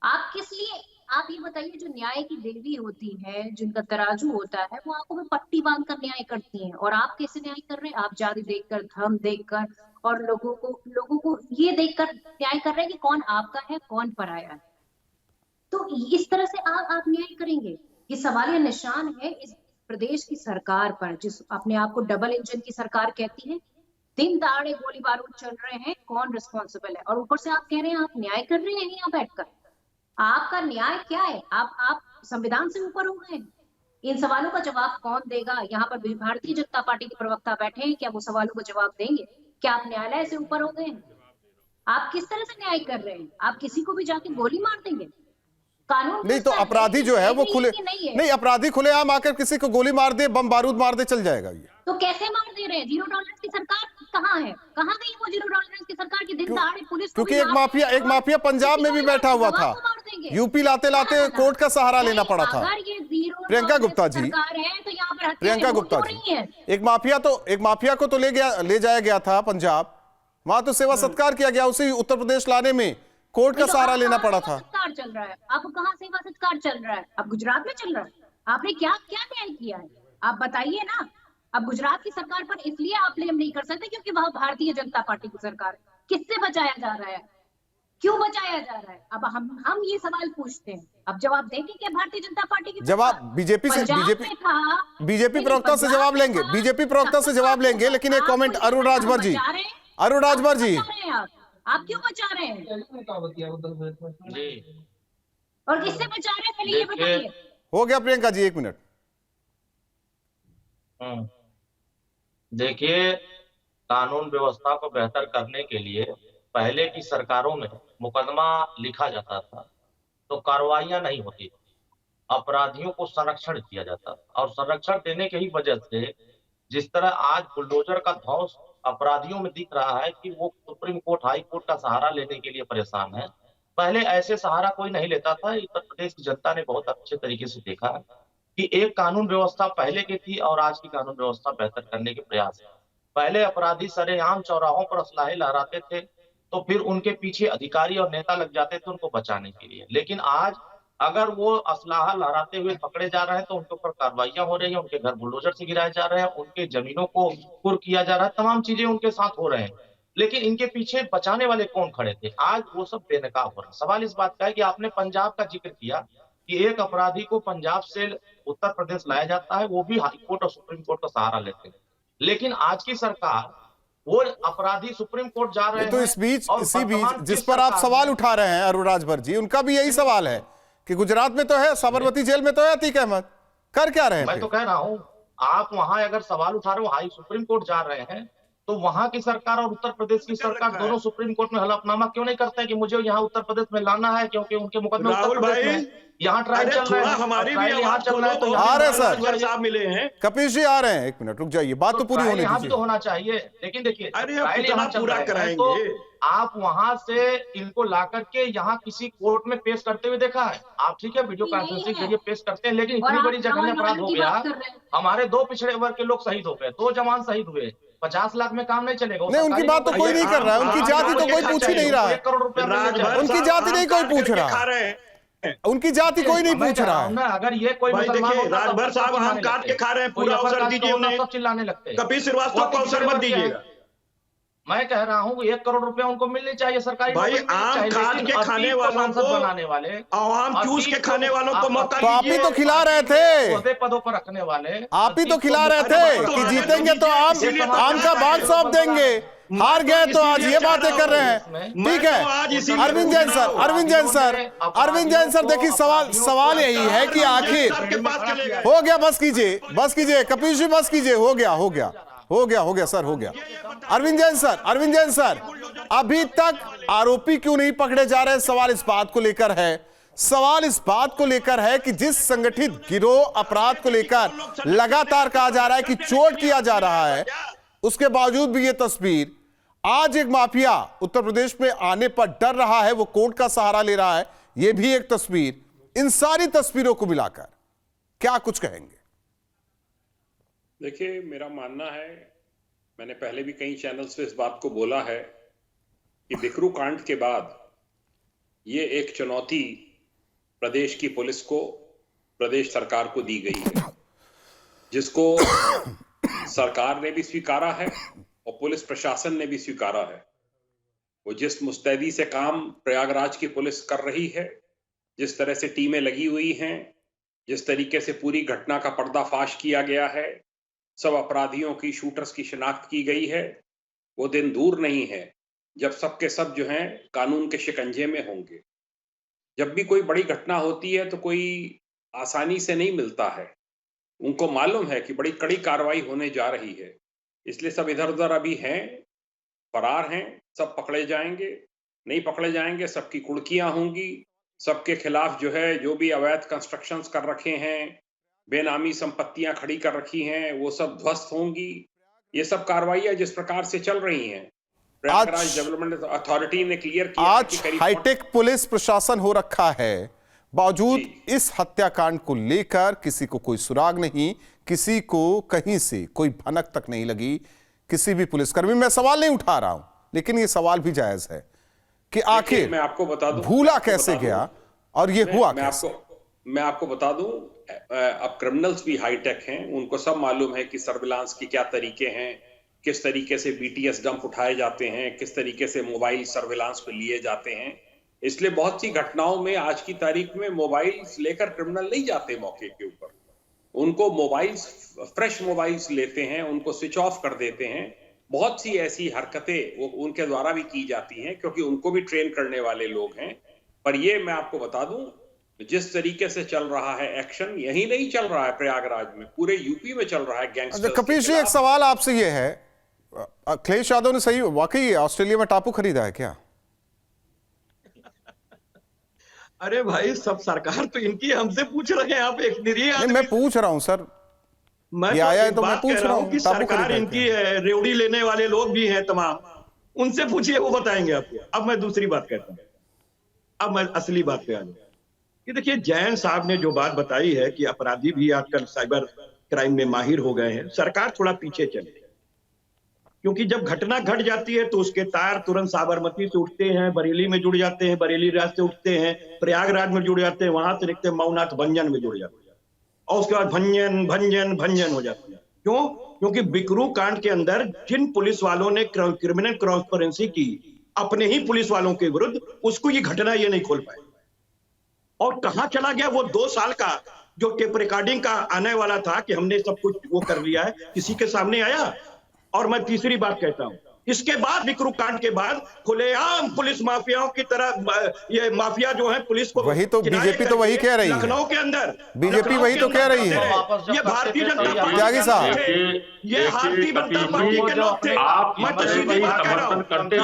Speaker 9: आप किस लिए, आप ये बताइए, जो न्याय की देवी होती है, जिनका तराजू होता है, वो आंखों में पट्टी बांध कर न्याय करती हैं। और आप कैसे न्याय कर रहे हैं? आप जाति देखकर, धर्म देखकर और लोगों को ये देखकर न्याय कर रहे हैं कि कौन आपका है, कौन पराया है। तो इस तरह से आप न्याय करेंगे? ये सवालिया निशान है इस प्रदेश की सरकार पर, जिस अपने आप को डबल इंजन की सरकार कहती है। दिन दहाड़े गोली बारूद चल रहे हैं, कौन रिस्पॉन्सिबल है? और ऊपर से आप कह रहे हैं आप न्याय कर रहे हैं यहाँ बैठकर। आपका न्याय क्या है? आप संविधान से ऊपर हो गए। इन सवालों का जवाब कौन देगा? यहाँ पर भारतीय जनता पार्टी के प्रवक्ता बैठे हैं, क्या वो सवालों का जवाब देंगे? क्या आप न्यायालय से ऊपर हो गए? आप किस तरह से न्याय कर रहे हैं? आप किसी को भी जाके गोली मार देंगे? कानून
Speaker 1: नहीं तो अपराधी जो है वो खुले नहीं, अपराधी खुलेआम आकर किसी को गोली मार दे, बम बारूद मार दे, चल जाएगा ये।
Speaker 9: तो कैसे मार दे रहे हैं? जीरो टॉलरेंस की सरकार कहाँ है? कहाँ गई वो जीरो टॉलरेंस की सरकार की? दिन दहाड़े पुलिस,
Speaker 1: क्योंकि एक माफिया पंजाब में भी बैठा हुआ था, यूपी लाते लाते कोर्ट का सहारा लेना पड़ा था। प्रियंका गुप्ता जी, प्रियंका गुप्ता जी, एक माफिया को तो ले जाया गया था पंजाब, वहां तो सेवा सत्कार किया गया, उसी उत्तर प्रदेश लाने में कोर्ट का सहारा लेना पड़ा था।
Speaker 9: सत्कार चल रहा है, अब कहाँ सेवा सत्कार चल रहा है? अब गुजरात में चल रहा है। आपने क्या क्या न्याय किया है? आप बताइए ना। अब गुजरात की सरकार पर इसलिए आप ब्लेम नहीं कर सकते क्योंकि वह भारतीय जनता पार्टी की सरकार है। किससे बचाया जा रहा है? क्यों बचाया जा रहा है? अब हम ये सवाल पूछते हैं, अब जवाब देंगे क्या भारतीय जनता पार्टी की?
Speaker 1: जवाब बीजेपी प्रवक्ता से जवाब लेंगे, बीजेपी प्रवक्ता से जवाब लेंगे। लेकिन एक कमेंट अरुण राजभर जी,
Speaker 9: आप क्यों बचा रहे हैं? और किससे बचा रहे हैं? पहले ये बताइए।
Speaker 1: हो गया प्रियंका जी, 1 मिनट।
Speaker 10: देखिए, कानून व्यवस्था को बेहतर करने के लिए पहले की सरकारों में मुकदमा लिखा जाता था तो कार्रवाइयां नहीं होती, अपराधियों को संरक्षण दिया जाता था। और संरक्षण देने की ही वजह से जिस तरह आज बुलडोजर का ध्वंस अपराधियों में दिख रहा है कि वो सुप्रीम कोर्ट, हाई कोर्ट का सहारा लेने के लिए परेशान है। पहले ऐसे सहारा कोई नहीं लेता था। उत्तर प्रदेश की जनता ने बहुत अच्छे तरीके से देखा कि एक कानून व्यवस्था पहले की थी और आज की कानून व्यवस्था बेहतर करने के प्रयास है। पहले अपराधी सरेआम चौराहों पर असलाहे लहराते थे तो फिर उनके पीछे अधिकारी और नेता लग जाते थे उनको बचाने के लिए। लेकिन आज अगर वो असलाहा लहराते हुए पकड़े जा रहे हैं तो उनके ऊपर कार्रवाइयां हो रही हैं, उनके घर बुलडोजर से गिराए जा रहे हैं, उनके जमीनों को कुर्क किया जा रहा है, तमाम चीजें उनके साथ हो रहे हैं। लेकिन इनके पीछे बचाने वाले कौन खड़े थे? आज वो सब बेनकाब हो रहे हैं। सवाल इस बात का है कि आपने पंजाब का जिक्र किया कि एक अपराधी को पंजाब से उत्तर प्रदेश लाया जाता है, वो भी हाई कोर्ट और सुप्रीम कोर्ट का सहारा लेते हैं। लेकिन आज की सरकार, वो अपराधी सुप्रीम कोर्ट जा रहे हैं।
Speaker 1: तो इसी बीच जिस पर आप सवाल उठा रहे हैं अरुण राजभर जी, उनका भी यही सवाल है कि गुजरात में तो है, साबरमती जेल में तो है अतीक अहमद, कर क्या रहे हैं?
Speaker 10: मैं तो कह रहा हूं, आप वहां अगर सवाल उठा रहे हो, हाई सुप्रीम कोर्ट जा रहे हैं, तो वहां की सरकार और उत्तर प्रदेश की सरकार दोनों सुप्रीम कोर्ट में हलफनामा क्यों नहीं करते हैं कि मुझे यहाँ उत्तर प्रदेश में लाना है, क्योंकि उनके मुकदमे उत्तर प्रदेश में यहाँ ट्रायल चल रहे हैं,
Speaker 6: हमारी भी
Speaker 10: यहाँ चल रहा है। तो
Speaker 1: आ रहे सर
Speaker 6: साहब मिले हैं,
Speaker 1: कपिल जी आ रहे हैं, 1 मिनट रुक जाइए, बात तो पूरी होने दीजिए।
Speaker 10: तो होना चाहिए, लेकिन देखिए
Speaker 6: ट्रायल यहाँ पूरा कराएंगे।
Speaker 10: आप वहां से इनको ला करके यहाँ किसी कोर्ट में पेश करते हुए देखा है? आप ठीक है वीडियो कॉन्फ्रेंसिंग के जरिए पेश करते हैं, लेकिन इतनी बड़ी जघन्य अपराध हो गया, हमारे 2 पिछड़े वर्ग के लोग शहीद हो गए, 2 जवान शहीद हुए, 50 लाख में काम नहीं चलेगा।
Speaker 1: नहीं, उनकी बात तो कोई नहीं कर रहा है, उनकी जाति तो कोई पूछ ही नहीं रहा है,
Speaker 10: 1 करोड़ रुपया
Speaker 1: उनकी जाति नहीं कोई पूछ रहा है, उनकी जाति कोई नहीं पूछ रहा है।
Speaker 10: अगर ये कोई
Speaker 6: राजभर साहब हम काट के खा रहे हैं, पूरा अवसर दीजिए उन्हें,
Speaker 10: सब चिल्लाने लगते हैं।
Speaker 6: कपिल श्रीवास्तव को अवसर मत दीजिएगा।
Speaker 10: मैं कह रहा हूँ 1 करोड़ रुपया उनको मिलने चाहिए सरकारी
Speaker 6: भाई
Speaker 10: नौकरी मिलनी
Speaker 6: आम
Speaker 10: चाहिए,
Speaker 6: खाद
Speaker 10: लेकिन
Speaker 6: के खाने
Speaker 10: अतीत को
Speaker 6: वालों
Speaker 10: सांसद
Speaker 6: को,
Speaker 10: बनाने वाले,
Speaker 6: आम चूस के खाने वालों को मौका
Speaker 1: तो आप ही तो खिला रहे थे,
Speaker 10: ओहदे पदों पर रखने वाले
Speaker 1: आप ही तो खिला रहे थे कि जीतेंगे तो आम का बाग सौंप देंगे, हार गए तो आज ये बातें कर रहे हैं। ठीक है अरविंद जैन सर, अरविंद जैन सर देखिए सवाल यही है कि आखिर हो गया, बस कीजिए कपिल जी, बस कीजिए, हो गया सर, हो गया। अरविंद जैन सर अभी तक आरोपी क्यों नहीं पकड़े जा रहे? सवाल इस बात को लेकर है कि जिस संगठित गिरोह अपराध को लेकर लगातार कहा जा रहा है कि चोट किया जा रहा है, उसके बावजूद भी ये तस्वीर, आज एक माफिया उत्तर प्रदेश में आने पर डर रहा है, वो कोर्ट का सहारा ले रहा है, ये भी एक तस्वीर। इन सारी तस्वीरों को मिलाकर क्या कुछ कहेंगे?
Speaker 11: देखिए, मेरा मानना है, मैंने पहले भी कई चैनल्स पे इस बात को बोला है कि बिकरू कांड के बाद ये एक चुनौती प्रदेश की पुलिस को, प्रदेश सरकार को दी गई है, जिसको सरकार ने भी स्वीकारा है और पुलिस प्रशासन ने भी स्वीकारा है। वो जिस मुस्तैदी से काम प्रयागराज की पुलिस कर रही है, जिस तरह से टीमें लगी हुई हैं, जिस तरीके से पूरी घटना का पर्दाफाश किया गया है, सब अपराधियों की, शूटर्स की शिनाख्त की गई है, वो दिन दूर नहीं है जब सबके सब जो हैं कानून के शिकंजे में होंगे। जब भी कोई बड़ी घटना होती है तो कोई आसानी से नहीं मिलता है, उनको मालूम है कि बड़ी कड़ी कार्रवाई होने जा रही है, इसलिए सब इधर उधर अभी हैं, फरार हैं, सब पकड़े जाएंगे, नहीं पकड़े जाएंगे, सबकी कुड़कियां होंगी, सबके खिलाफ जो है जो भी अवैध कंस्ट्रक्शंस कर रखे हैं, बेनामी संपत्तियां खड़ी कर रखी हैं, वो सब ध्वस्त होंगी। ये सब कार्रवाइयां जिस प्रकार से चल रही हैं, प्रयागराज डेवलपमेंट अथॉरिटी ने क्लियर किया
Speaker 1: आज हाईटेक पुलिस प्रशासन हो रखा है, बावजूद इस हत्याकांड को लेकर किसी को कोई सुराग नहीं, किसी को कहीं से कोई भनक तक नहीं लगी किसी भी पुलिसकर्मी। मैं सवाल नहीं उठा रहा हूं, लेकिन यह सवाल भी जायज है कि आखिर
Speaker 11: मैं आपको बता दूं,
Speaker 1: भूला कैसे गया और ये हुआ कैसे?
Speaker 11: मैं आपको बता दूं, अब क्रिमिनल्स भी हाईटेक हैं, उनको सब मालूम है कि सर्विलांस के क्या तरीके हैं, किस तरीके से बीटीएस डंप उठाए जाते हैं, किस तरीके से मोबाइल सर्विलांस पे लिए जाते हैं। इसलिए बहुत सी घटनाओं में आज की तारीख में मोबाइल लेकर क्रिमिनल नहीं जाते मौके के ऊपर, उनको मोबाइल्स, फ्रेश मोबाइल्स लेते हैं, उनको स्विच ऑफ कर देते हैं। बहुत सी ऐसी हरकतें वो उनके द्वारा भी की जाती हैं, क्योंकि उनको भी ट्रेन करने वाले लोग हैं। पर ये मैं आपको बता दूं, जिस तरीके से चल रहा है एक्शन, यही नहीं चल रहा है प्रयागराज में, पूरे यूपी में चल रहा है गैंगस्टर्स।
Speaker 1: कपिल जी, एक सवाल आपसे ये है, अखिलेश यादव ने सही वाकई ऑस्ट्रेलिया में टापू खरीदा है क्या?
Speaker 6: अरे भाई, सब सरकार तो इनकी, हमसे पूछ रहे हैं आप? एक निरीह
Speaker 1: नहीं, मैं पूछ रहा हूं सर,
Speaker 6: मैं
Speaker 1: ये आया है तो मैं पूछ रहा हूं
Speaker 6: कि सरकार इनकी है, रेवड़ी लेने वाले लोग भी हैं तमाम, उनसे पूछिए, वो बताएंगे आपको। अब मैं दूसरी बात कहता हूं, अब मैं असली बात पे आ जाऊं कि देखिए, जैन साहब ने जो बात बताई है कि अपराधी भी आजकल साइबर क्राइम में माहिर हो गए हैं, सरकार थोड़ा पीछे चले, क्योंकि जब घटना घट जाती है तो उसके तार तुरंत साबरमती से उठते हैं, बरेली में जुड़ जाते हैं, बरेली राज से उठते हैं, प्रयागराज में जुड़ जाते हैं, वहां से निकलते हैं मऊनाथ भंजन में जुड़ जाते हैं, और उसके बाद भंजन भंजन भंजन हो जाते हैं। क्यों? क्योंकि बिकरू कांड के अंदर जिन पुलिस वालों ने क्रिमिनल ट्रांसपेरेंसी की अपने ही पुलिस वालों के विरुद्ध, उसको ये घटना ये नहीं खोल पाए। और कहां चला गया वो 2 साल का जो टेप रिकॉर्डिंग का आने वाला था कि हमने सब कुछ वो कर लिया है, किसी के सामने आया? और मैं तीसरी बात कहता हूं, इसके बाद बिकरू कांड के बाद खुलेआम पुलिस माफियाओं की तरह ये माफिया जो है पुलिस को,
Speaker 1: वही तो बीजेपी तो वही कह रही है,
Speaker 6: लखनऊ के अंदर
Speaker 1: बीजेपी वही तो कह रही है।
Speaker 6: ये भारतीय जनता पार्टी
Speaker 1: त्यागी साहब,
Speaker 6: ये भारतीय जनता पार्टी के लोग थे। मैं तो सीधी बात कर रहा हूं, भारतीय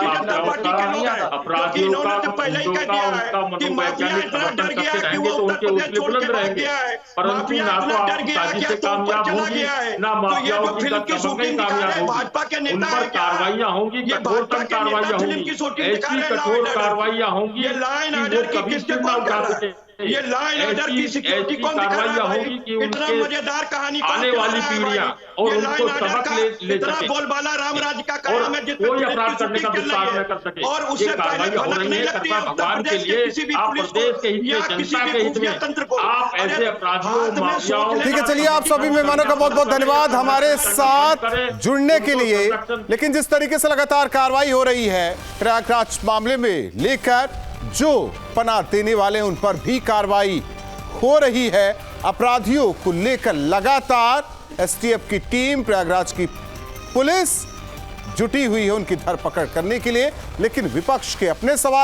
Speaker 6: जनता पार्टी के लोग हैं, क्योंकि इन्होंने तो पहले ही कह दिया है कि माफिया इतना डर गया है कि वो उत्तर प्रदेश छोड़ के भाग गया है, माफिया इतना डर गया है कि तो ऊपर चला गया है। तो ये तो फिल्म की शूटिंग दिखा रहे हैं, भाजपा के नेता है क्या?
Speaker 8: कार्रवाइयां होंगी, कठोरतम कार्रवाइयां होंगी, ऐसी कठोर कार्रवाइयां होंगी
Speaker 6: ये लाइन
Speaker 8: कि वो कभी सीमा उठा सके
Speaker 6: ये लॉ एंड ऑर्डर की सिक्योरिटी कौन दिखा रहा है भाई? इतना मजेदार कहानी कौन
Speaker 8: आने
Speaker 6: सुना
Speaker 8: वाली
Speaker 6: रहा है
Speaker 8: पीढ़ियां
Speaker 6: भाई?
Speaker 8: और
Speaker 6: ये लॉ
Speaker 8: उनको
Speaker 6: एंड ऑर्डर
Speaker 8: सबक
Speaker 6: का
Speaker 8: ले
Speaker 6: इतना
Speaker 8: सके
Speaker 6: बोलबाला राम राज्य का
Speaker 8: और
Speaker 6: कायम है, जिस पे
Speaker 8: कोई
Speaker 6: पुलिस
Speaker 8: अपराध
Speaker 6: की
Speaker 8: करने का
Speaker 6: शूटिंग चल
Speaker 8: विस्तार
Speaker 6: रही
Speaker 8: न
Speaker 6: है।
Speaker 8: कर सके।
Speaker 6: और
Speaker 8: ये
Speaker 6: उससे पहले
Speaker 8: कार्रवाइयां हो
Speaker 6: भनक
Speaker 8: रही
Speaker 6: नहीं
Speaker 8: है
Speaker 6: लगती है
Speaker 8: कस्बा
Speaker 6: उत्तर
Speaker 8: भगवान के
Speaker 6: प्रदेश के
Speaker 8: लिए,
Speaker 6: किसी भी
Speaker 8: आप
Speaker 6: पुलिस
Speaker 8: प्रदेश के हित
Speaker 6: को या
Speaker 8: में,
Speaker 6: किसी
Speaker 8: जनता
Speaker 6: भी
Speaker 8: के हित
Speaker 6: खुफिया
Speaker 8: में,
Speaker 6: तंत्र को।
Speaker 8: आप
Speaker 6: अरे
Speaker 8: ऐसे अपराधियों
Speaker 6: हाथ में
Speaker 8: माफियाओं
Speaker 6: सोच
Speaker 1: ठीक है,
Speaker 6: लेना
Speaker 1: चलिए आप सभी मेहमानों का बहुत बहुत धन्यवाद हमारे साथ जुड़ने के लिए। लेकिन जिस तरीके से लगातार कार्रवाई हो रही है प्रयागराज मामले में लेकर, जो पनाह देने वाले हैं उन पर भी कार्रवाई हो रही है। अपराधियों को लेकर लगातार एसटीएफ की टीम, प्रयागराज की पुलिस जुटी हुई है उनकी धरपकड़ करने के लिए। लेकिन विपक्ष के अपने सवाल